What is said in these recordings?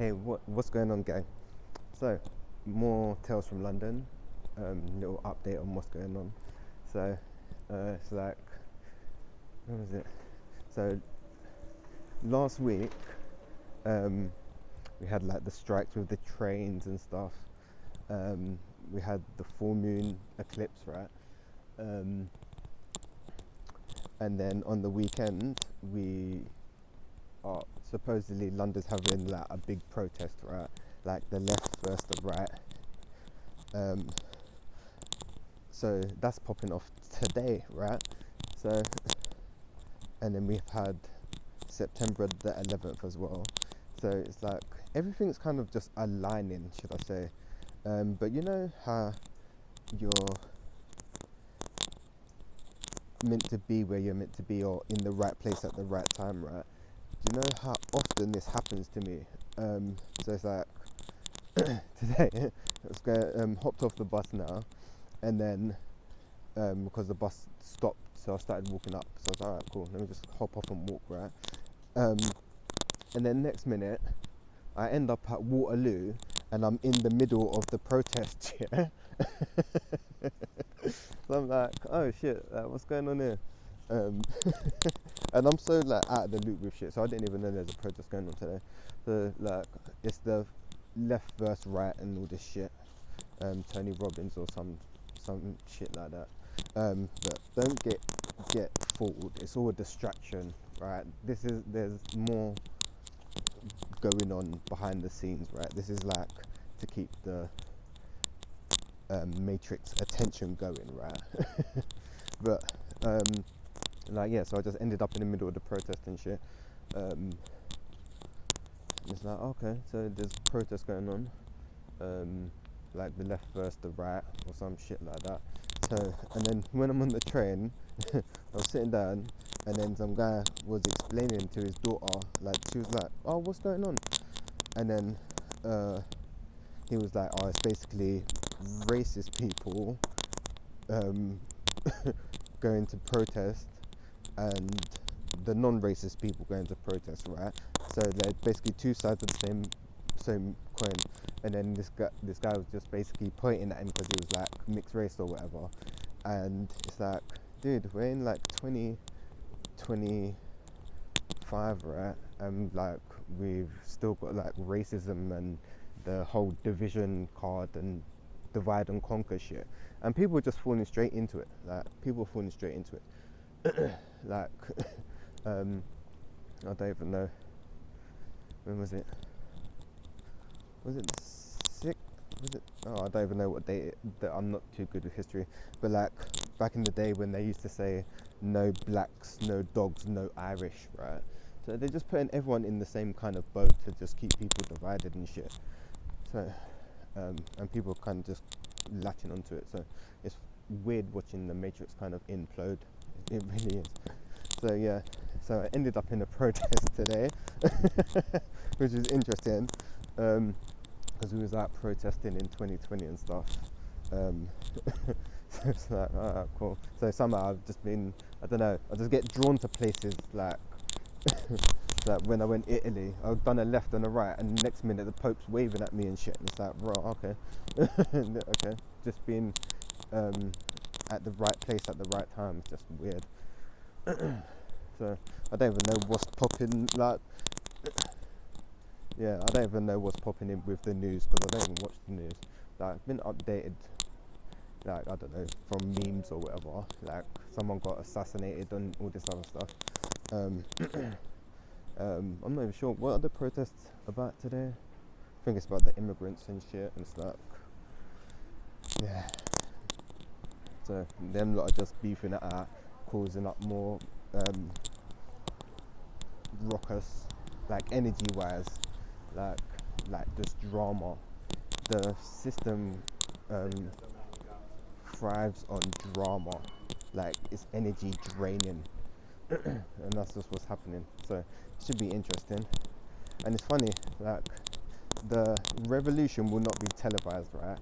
Hey, what's going on, gang? So, more tales from London. Little update on what's going on. So, it's like, when was it? So, last week, um, we had like the strikes with the trains and stuff. We had the full moon eclipse, right? Um, and then on the weekend, we are supposedly London's having like a big protest, right? Like the left versus the right. Um, so that's popping off today, right? So, and then we've had September the 11th as well. So it's like everything's kind of just aligning, should I say? But you know how you're meant to be where you're meant to be, or in the right place at the right time, right? Do you know how often this happens to me? So it's like today, I was hopped off the bus now, and then because the bus stopped, so I started walking up. So I was like, alright, cool, let me just hop off and walk, right? And then next minute, I end up at Waterloo, and I'm in the middle of the protest, yeah? So I'm like, oh shit, what's going on here? And I'm so like out of the loop with shit, so I didn't even know there's a protest going on today. So like, it's the left versus right and all this shit. Tony Robbins or some shit like that. But don't get fooled. It's all a distraction, right? There's more going on behind the scenes, right? This is like to keep the Matrix attention going, right? But like, yeah, so I just ended up in the middle of the protest and shit. It's like, okay, so there's protest going on, like the left versus the right or some shit like that. So, and then when I'm on the train, I was sitting down, and then some guy was explaining to his daughter, like, she was like, oh, what's going on? And then he was like, oh, it's basically racist people going to protest, and the non-racist people going to protest, right? So they're basically two sides of the same coin. And then this guy was just basically pointing at him because he was like mixed race or whatever. And it's like, dude, we're in like 2025, right? And like we've still got like racism and the whole division card and divide and conquer shit, and people are just falling straight into it. Like, people are falling straight into it. Like, I don't even know. When was it? Was it the 6th? Was it? Oh, I don't even know what date. I'm not too good with history. But like, back in the day when they used to say, no blacks, no dogs, no Irish, right? So they're just putting everyone in the same kind of boat to just keep people divided and shit. So, and people kind of just latching onto it. So it's weird watching the Matrix kind of implode. It really is. So yeah, so I ended up in a protest today, which is interesting, because we was out protesting in 2020 and stuff. So it's like, alright, cool. So somehow I've just been, I don't know, I just get drawn to places like, like when I went Italy, I've done a left and a right, and next minute the Pope's waving at me and shit, and it's like, bro, okay, okay, just being at the right place at the right time is just weird. So I don't even know what's popping, like, yeah, I don't even know what's popping in with the news, because I don't even watch the news. Like, I've been updated, like, I don't know, from memes or whatever, like someone got assassinated and all this other stuff. I'm not even sure, what are the protests about today? I think it's about the immigrants and shit, and it's like, yeah. So them lot are just beefing it out, causing up more ruckus, like energy wise, like just drama. The system thrives on drama, like it's energy draining. And that's just what's happening. So it should be interesting. And it's funny, like, the revolution will not be televised, right?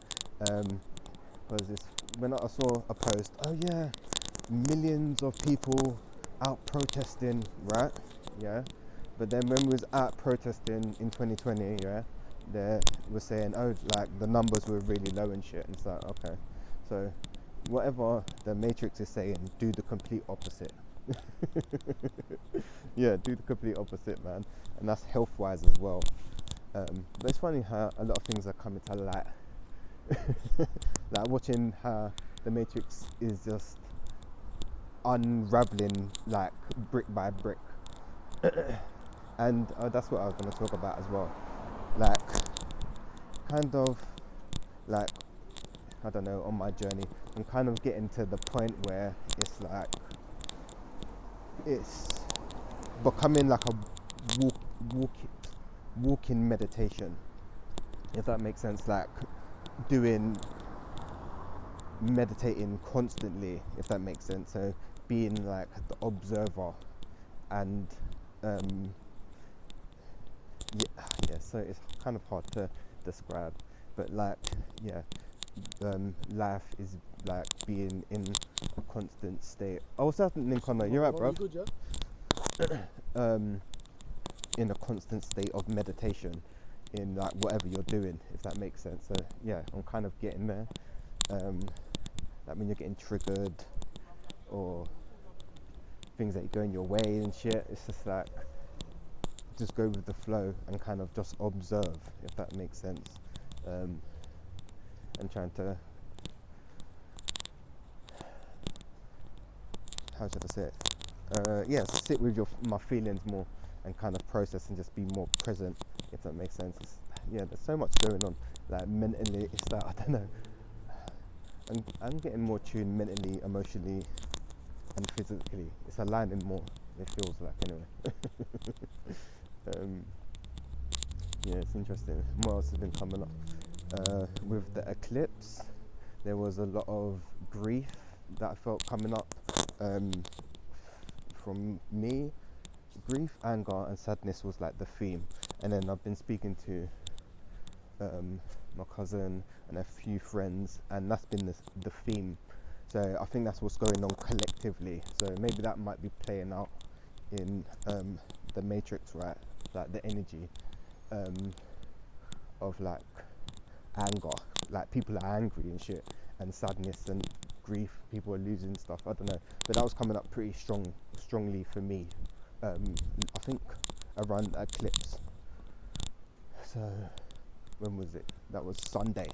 Because when I saw a post, oh yeah, millions of people out protesting, right? Yeah. But then when we was out protesting in 2020, yeah, they were saying, oh, like the numbers were really low and shit. And it's like, okay, so whatever the Matrix is saying, do the complete opposite. Yeah, do the complete opposite, man. And that's health-wise as well. But it's funny how a lot of things are coming to light. Like watching how the Matrix is just unraveling like brick by brick. And that's what I was going to talk about as well. Like, kind of like, I don't know, on my journey, I'm kind of getting to the point where it's like, it's becoming like a walking meditation, if that makes sense. Like meditating constantly, if that makes sense. So being like the observer, and so it's kind of hard to describe, but like, yeah, life is like being in a constant state. Oh, what's happening, Connor? You're right, bro. Good, yeah? In a constant state of meditation in like whatever you're doing, if that makes sense. So yeah, I'm kind of getting there. Like when you're getting triggered or things that are going your way and shit, it's just like, just go with the flow and kind of just observe, if that makes sense. And trying to, how should I say it? Sit with my feelings more and kind of process and just be more present, if that makes sense. There's so much going on, like mentally. It's like, I don't know, I'm getting more tuned mentally, emotionally, and physically. It's aligning more, it feels like, anyway. It's interesting. What else has been coming up? With the eclipse, there was a lot of grief that I felt coming up from me. Grief, anger, and sadness was like the theme. And then I've been speaking to my cousin and a few friends, and that's been the theme. So I think that's what's going on collectively. So maybe that might be playing out in the Matrix, right? Like the energy of like anger, like people are angry and shit, and sadness and grief, people are losing stuff, I don't know, but that was coming up pretty strongly for me. I think around the eclipse. So when was it? That was Sunday.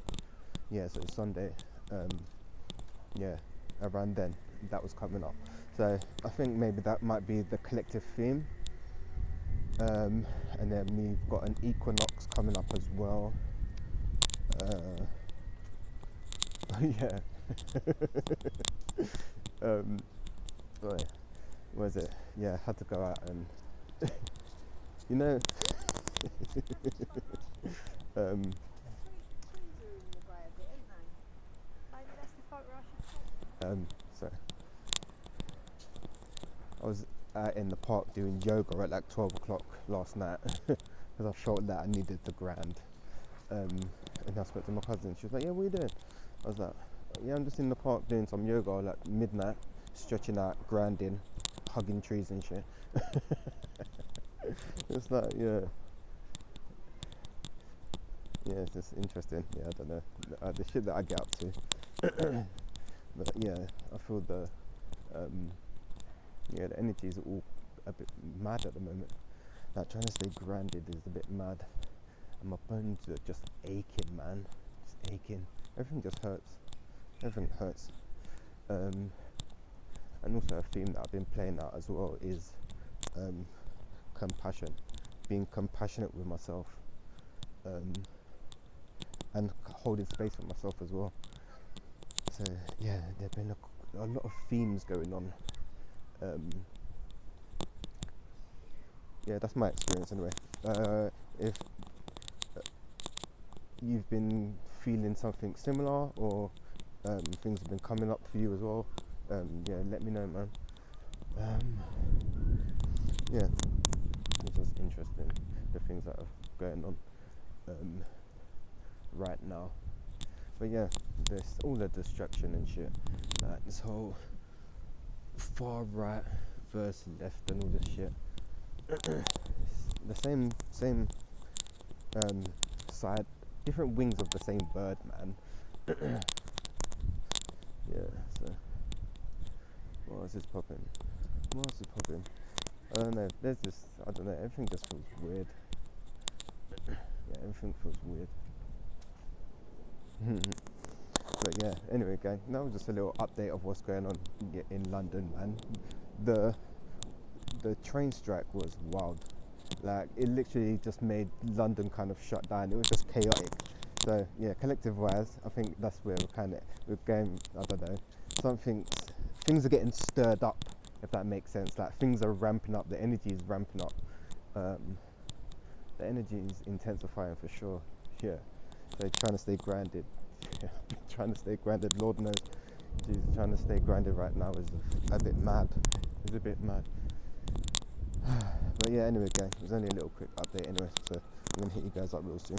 So Sunday. Around then that was coming up. So I think maybe that might be the collective theme. And then we've got an equinox coming up as well. Yeah. What was it? Yeah, had to go out and you know. So I was out in the park doing yoga at like 12 o'clock last night because I felt that I needed the grind. And I spoke to my cousin. She was like, "Yeah, what are you doing?" I was like, "Yeah, I'm just in the park doing some yoga, like midnight, stretching out, grinding, hugging trees and shit." It's like, yeah, it's just interesting. Yeah, I don't know the shit that I get up to. But yeah, I feel the energy is all a bit mad at the moment. Like trying to stay grounded is a bit mad, and my bones are just aching, man. Just aching. Everything just hurts. Everything hurts. And also a theme that I've been playing out as well is compassion, being compassionate with myself, and holding space for myself as well. So yeah, there've been a lot of themes going on. That's my experience anyway. If you've been feeling something similar, or things have been coming up for you as well, let me know, man. It's just interesting, the things that are going on right now. But yeah, there's all the distraction and shit, like this whole far right versus left and all this shit. It's the same side, different wings of the same bird, man. Yeah. So what else is popping? What else is popping? I don't know. There's just I don't know. Everything just feels weird. Yeah, everything feels weird. But yeah, anyway, gang, that was just a little update of what's going on in London, man. The train strike was wild. Like, it literally just made London kind of shut down. It was just chaotic. So yeah, collective wise, I think that's where we're going. I don't know. Things are getting stirred up, if that makes sense. Like, things are ramping up. The energy is ramping up. The energy is intensifying for sure. Yeah. So trying to stay grounded. Yeah, trying to stay grounded. Lord knows, Jesus, trying to stay grounded right now is a bit mad. It's a bit mad. But yeah, anyway, gang, it was only a little quick update anyway. So I'm gonna hit you guys up real soon.